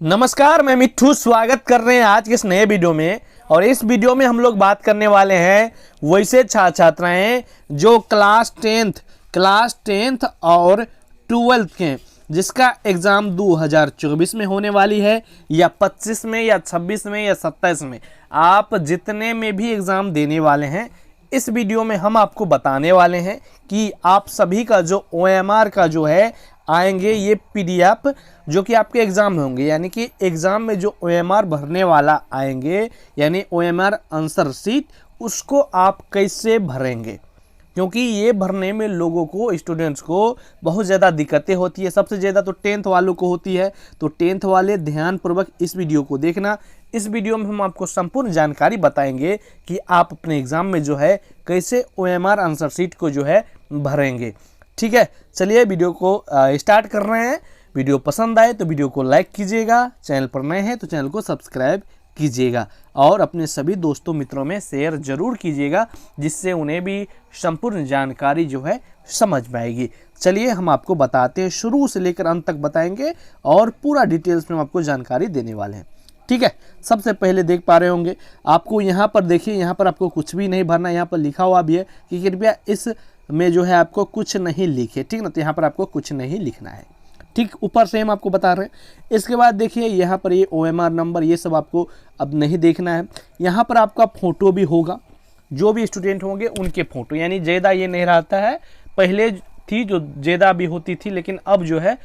नमस्कार, मैं मिट्ठू स्वागत कर रहे हैं आज के इस नए वीडियो में। और इस वीडियो में हम लोग बात करने वाले हैं वैसे छात्राएं जो क्लास टेंथ और 12th के जिसका एग्ज़ाम 2024 में होने वाली है या 25 में या 26 में या 27 में, आप जितने में भी एग्ज़ाम देने वाले हैं इस वीडियो में हम आपको बताने वाले हैं कि आप सभी का जो OMR का जो है आएंगे ये PDF जो कि आपके एग्ज़ाम में होंगे, यानी कि एग्ज़ाम में जो OMR भरने वाला आएंगे यानी OMR आंसर शीट, उसको आप कैसे भरेंगे, क्योंकि ये भरने में लोगों को स्टूडेंट्स को बहुत ज़्यादा दिक्कतें होती है। सबसे ज़्यादा तो 10th वालों को होती है। तो 10th वाले ध्यानपूर्वक इस वीडियो को देखना। इस वीडियो में हम आपको संपूर्ण जानकारी बताएंगे कि आप अपने एग्ज़ाम में जो है कैसे OMR आंसर शीट को जो है भरेंगे। ठीक है, चलिए वीडियो को स्टार्ट कर रहे हैं। वीडियो पसंद आए तो वीडियो को लाइक कीजिएगा, चैनल पर नए हैं तो चैनल को सब्सक्राइब कीजिएगा और अपने सभी दोस्तों मित्रों में शेयर जरूर कीजिएगा, जिससे उन्हें भी संपूर्ण जानकारी जो है समझ में आएगी। चलिए हम आपको बताते हैं, शुरू से लेकर अंत तक बताएंगे और पूरा डिटेल्स में हम आपको जानकारी देने वाले हैं। ठीक है, सबसे पहले देख पा रहे होंगे आपको यहाँ पर, देखिए यहाँ पर आपको कुछ भी नहीं भरना। यहाँ पर लिखा हुआ भी है कि कृपया इस में जो है आपको कुछ नहीं लिखे। ठीक ना, तो यहाँ पर आपको कुछ नहीं लिखना है। ठीक, ऊपर से हम आपको बता रहे हैं। इसके बाद देखिए यहाँ पर ये OMR नंबर ये सब आपको अब नहीं देखना है। यहाँ पर आपका फ़ोटो भी होगा, जो भी स्टूडेंट होंगे उनके फ़ोटो, यानी ज़्यादा ये नहीं रहता है। पहले थी जो ज़्यादा भी होती थी, लेकिन अब जो है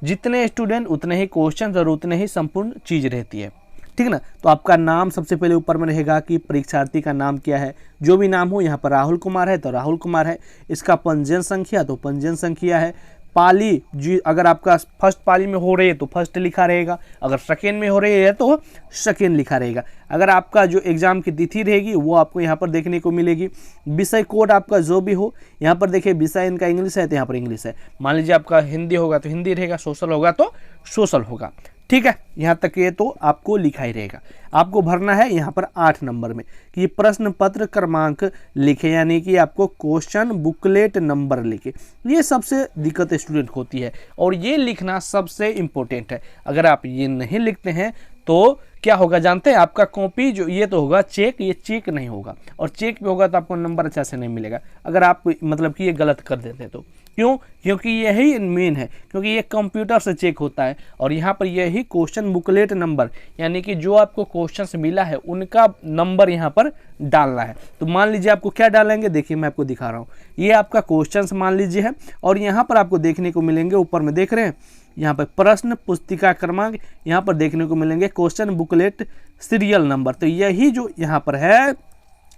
जितने स्टूडेंट उतने ही क्वेश्चन और उतने ही संपूर्ण चीज़ रहती है। ठीक ना, तो आपका नाम सबसे पहले ऊपर में रहेगा कि परीक्षार्थी का नाम क्या है। जो भी नाम हो, यहाँ पर राहुल कुमार है तो राहुल कुमार है। इसका पंजीयन संख्या तो पंजीयन संख्या है। पाली जी, अगर आपका फर्स्ट पाली में हो रही है तो फर्स्ट लिखा रहेगा, अगर सेकेंड में हो रही है तो सेकेंड लिखा रहेगा। अगर आपका जो एग्ज़ाम की तिथि रहेगी वो आपको यहाँ पर देखने को मिलेगी। विषय कोड आपका जो भी हो, यहाँ पर देखिए विषय इनका इंग्लिश है तो यहाँ पर इंग्लिश है। मान लीजिए आपका हिंदी होगा तो हिंदी रहेगा, सोशल होगा तो सोशल होगा। ठीक है, यहाँ तक ये तो आपको लिखा ही रहेगा। आपको भरना है यहाँ पर 8 नंबर में कि प्रश्न पत्र क्रमांक लिखे, यानी कि आपको क्वेश्चन बुकलेट नंबर लिखे। ये सबसे दिक्कत स्टूडेंट होती है और ये लिखना सबसे इम्पोर्टेंट है। अगर आप ये नहीं लिखते हैं तो क्या होगा जानते हैं, आपका कॉपी जो ये तो होगा चेक, ये चेक नहीं होगा और चेक पे होगा तो आपको नंबर अच्छा से नहीं मिलेगा अगर आप मतलब कि ये गलत कर देते तो। क्यों? क्योंकि यही मेन है, क्योंकि ये कंप्यूटर से चेक होता है और यहाँ पर यही क्वेश्चन बुकलेट नंबर, यानी कि जो आपको क्वेश्चन से मिला है उनका नंबर यहाँ पर डालना है। तो मान लीजिए आपको क्या डालेंगे, देखिए मैं आपको दिखा रहा हूँ। ये आपका क्वेश्चन मान लीजिए है और यहाँ पर आपको देखने को मिलेंगे, ऊपर में देख रहे हैं यहाँ पर प्रश्न पुस्तिका क्रमांक, यहाँ पर देखने को मिलेंगे क्वेश्चन बुकलेट सीरियल नंबर। तो यही जो यहाँ पर है,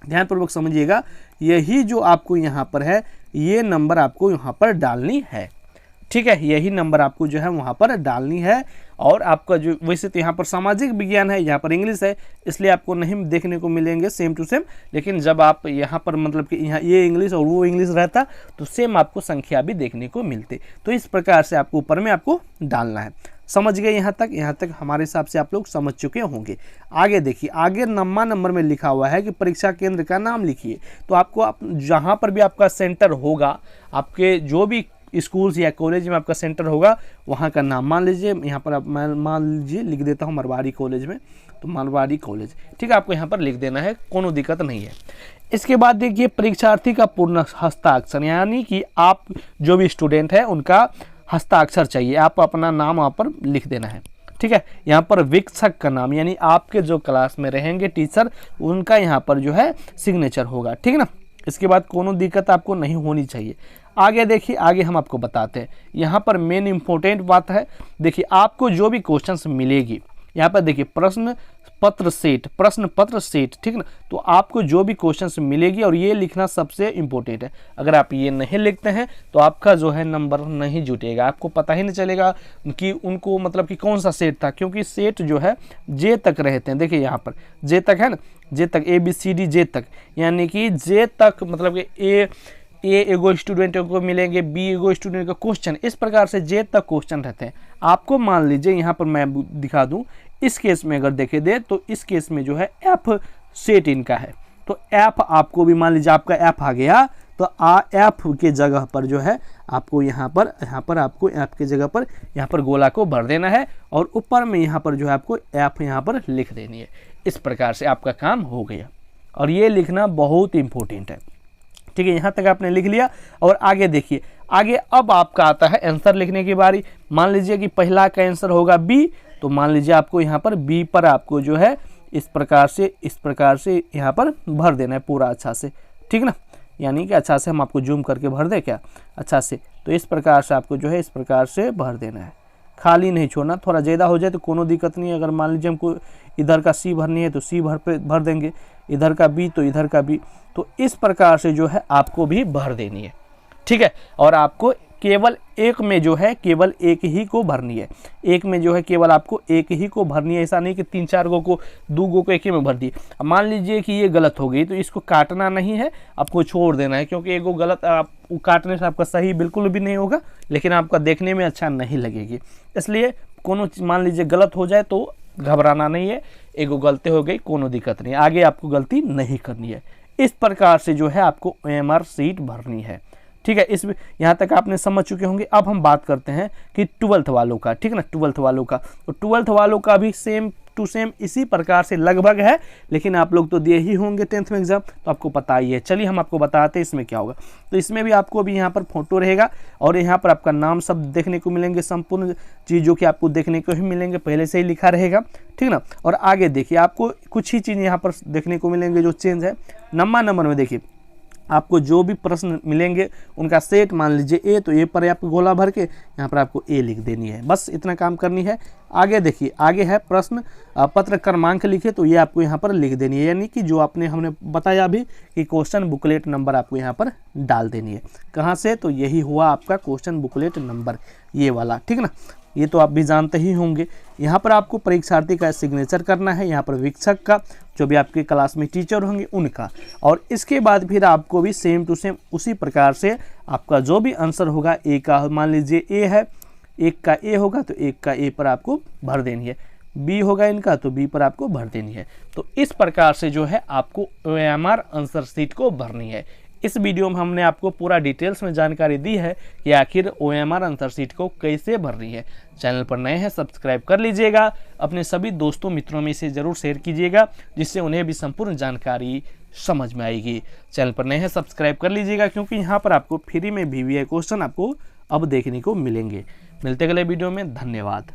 ध्यानपूर्वक समझिएगा, यही जो आपको यहाँ पर है ये नंबर आपको यहाँ पर डालनी है। ठीक है, यही नंबर आपको जो है वहाँ पर डालनी है। और आपका जो वैसे तो यहाँ पर सामाजिक विज्ञान है, यहाँ पर इंग्लिश है, इसलिए आपको नहीं देखने को मिलेंगे सेम टू सेम। लेकिन जब आप यहाँ पर मतलब कि यहाँ ये इंग्लिश और वो इंग्लिश रहता तो सेम आपको संख्या भी देखने को मिलती। तो इस प्रकार से आपको ऊपर में आपको डालना है। समझ गए यहाँ तक हमारे हिसाब से आप लोग समझ चुके होंगे। आगे देखिए, आगे नंबर में लिखा हुआ है कि परीक्षा केंद्र का नाम लिखिए। तो आपको जहाँ पर भी आपका सेंटर होगा, आपके जो भी स्कूल्स या कॉलेज में आपका सेंटर होगा वहाँ का नाम मान लीजिए। यहाँ पर आप मान लीजिए लिख देता हूँ मरवाड़ी कॉलेज में, तो मरवाड़ी कॉलेज। ठीक है, आपको यहाँ पर लिख देना है, कोनो दिक्कत नहीं है। इसके बाद देखिए परीक्षार्थी का पूर्ण हस्ताक्षर, यानी कि आप जो भी स्टूडेंट है उनका हस्ताक्षर चाहिए, आप अपना नाम वहाँ पर लिख देना है। ठीक है, यहाँ पर शिक्षक का नाम, यानी आपके जो क्लास में रहेंगे टीचर उनका यहाँ पर जो है सिग्नेचर होगा। ठीक ना, इसके बाद कोनो दिक्कत आपको नहीं होनी चाहिए। आगे देखिए, आगे हम आपको बताते हैं। यहाँ पर मेन इंपॉर्टेंट बात है, देखिए आपको जो भी क्वेश्चंस मिलेगी यहाँ पर देखिए प्रश्न पत्र सेट। ठीक ना, तो आपको जो भी क्वेश्चंस मिलेगी और ये लिखना सबसे इम्पोर्टेंट है। अगर आप ये नहीं लिखते हैं तो आपका जो है नंबर नहीं जुटेगा, आपको पता ही नहीं चलेगा कि उनको मतलब कि कौन सा सेट था, क्योंकि सेट जो है जे तक रहते हैं। देखिए यहाँ पर जे तक है ना, जे तक ABCD जे तक, यानी कि जे तक मतलब कि ए एगो स्टूडेंट को मिलेंगे, बी एगो स्टूडेंट को क्वेश्चन, इस प्रकार से जे तक क्वेश्चन रहते हैं। आपको मान लीजिए यहाँ पर मैं दिखा दूं, इस केस में अगर देखे दे तो इस केस में जो है एफ सेट इनका है। तो एफ आपको भी मान लीजिए आपका एफ आ गया तो एफ के जगह पर जो है आपको यहाँ पर आपको आपके जगह पर यहाँ पर गोला को भर देना है और ऊपर में यहाँ पर जो है आपको एफ यहाँ पर लिख देनी है। इस प्रकार से आपका काम हो गया और ये लिखना बहुत इंपॉर्टेंट है। ठीक है, यहाँ तक आपने लिख लिया और आगे देखिए, आगे अब आपका आता है आंसर लिखने की बारी। मान लीजिए कि पहला का आंसर होगा बी, तो मान लीजिए आपको यहाँ पर बी पर आपको जो है इस प्रकार से यहाँ पर भर देना है पूरा अच्छा से। ठीक ना, यानी कि अच्छा से हम आपको जूम करके भर दे क्या अच्छा से, तो इस प्रकार से आपको जो है इस प्रकार से भर देना है, खाली नहीं छोड़ना। थोड़ा ज़्यादा हो जाए तो कोनो दिक्कत नहीं है। अगर मान लीजिए हमको इधर का सी भरनी है तो सी भर देंगे, इधर का बी तो इधर का बी, तो इस प्रकार से जो है आपको भी भर देनी है। ठीक है, और आपको केवल एक में जो है केवल एक ही को भरनी है, एक में जो है केवल आपको एक ही को भरनी है। ऐसा नहीं कि 3-4 गो को 2 गो को एक ही में भर दी। अब मान लीजिए कि ये गलत हो गई तो इसको काटना नहीं है, आपको छोड़ देना है, क्योंकि एक गो गलत आप काटने से आपका सही बिल्कुल भी नहीं होगा, लेकिन आपका देखने में अच्छा नहीं लगेगी। इसलिए कोनो मान लीजिए गलत हो जाए तो घबराना नहीं है, एक गो गलती हो गई कोनो दिक्कत नहीं, आगे आपको गलती नहीं करनी है। इस प्रकार से जो है आपको OMR शीट भरनी है। ठीक है, इस यहाँ तक आपने समझ चुके होंगे। अब हम बात करते हैं कि 12th वालों का। ठीक है ना, 12th वालों का, तो 12th वालों का भी सेम टू सेम इसी प्रकार से लगभग है, लेकिन आप लोग तो दिए ही होंगे 10th में एग्जाम, तो आपको पता ही है। चलिए हम आपको बताते हैं इसमें क्या होगा। तो इसमें भी आपको भी यहाँ पर फोटो रहेगा और यहाँ पर आपका नाम सब देखने को मिलेंगे, संपूर्ण चीज़ जो कि आपको देखने को ही मिलेंगे, पहले से ही लिखा रहेगा। ठीक ना, और आगे देखिए आपको कुछ ही चीज़ यहाँ पर देखने को मिलेंगे जो चेंज है। नंबर में देखिए आपको जो भी प्रश्न मिलेंगे उनका सेट, मान लीजिए ए, तो ए पर आपको गोला भर के यहाँ पर आपको ए लिख देनी है, बस इतना काम करनी है। आगे देखिए, आगे है प्रश्न पत्र क्रमांक लिखे, तो ये आपको यहाँ पर लिख देनी है, यानी कि जो हमने बताया अभी कि क्वेश्चन बुकलेट नंबर आपको यहाँ पर डाल देनी है। कहाँ से, तो यही हुआ आपका क्वेश्चन बुकलेट नंबर, ये वाला। ठीक ना, ये तो आप भी जानते ही होंगे। यहाँ पर आपको परीक्षार्थी का सिग्नेचर करना है, यहाँ पर शिक्षक का, जो भी आपके क्लास में टीचर होंगे उनका, और इसके बाद फिर आपको भी सेम टू सेम उसी प्रकार से आपका जो भी आंसर होगा, ए का मान लीजिए ए है, एक का ए होगा तो एक का ए पर आपको भर देनी है, बी होगा इनका तो बी पर आपको भर देनी है। तो इस प्रकार से जो है आपको OMR आंसर शीट को भरनी है। इस वीडियो में हमने आपको पूरा डिटेल्स में जानकारी दी है कि आखिर OMR आंसर शीट को कैसे भरनी है। चैनल पर नए हैं सब्सक्राइब कर लीजिएगा, अपने सभी दोस्तों मित्रों में इसे ज़रूर शेयर कीजिएगा, जिससे उन्हें भी संपूर्ण जानकारी समझ में आएगी। चैनल पर नए हैं सब्सक्राइब कर लीजिएगा, क्योंकि यहाँ पर आपको फ्री में VVI क्वेश्चन आपको अब देखने को मिलेंगे। मिलते अगले वीडियो में, धन्यवाद।